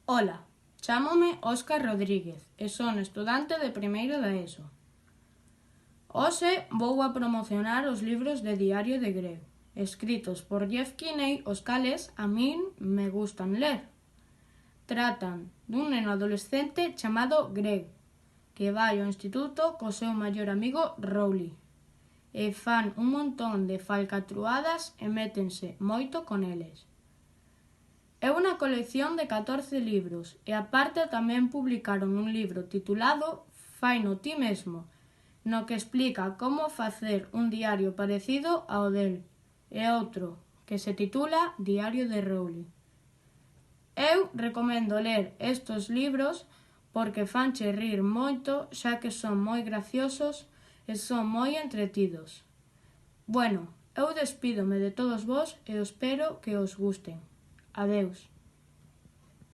Ola, chámome Óscar Rodríguez e son estudante de primeiro da ESO. Hoxe vou a promocionar os libros de Diario de Greg, escritos por Jeff Kinney, os cales a min me gustan ler. Tratan dun neno adolescente chamado Greg, que vai ao instituto co seu maior amigo Rowley, e fan un montón de falcatruadas e métense moito con eles. É unha colección de 14 libros e aparte tamén publicaron un libro titulado Faino ti mesmo, no que explica como facer un diario parecido ao del, e outro que se titula Diario de Rowley. Eu recomendo ler estes libros porque fanche rir moito, xa que son moi graciosos e son moi entretidos. Bueno, eu despídome de todos vós e espero que os gusten. Adeus.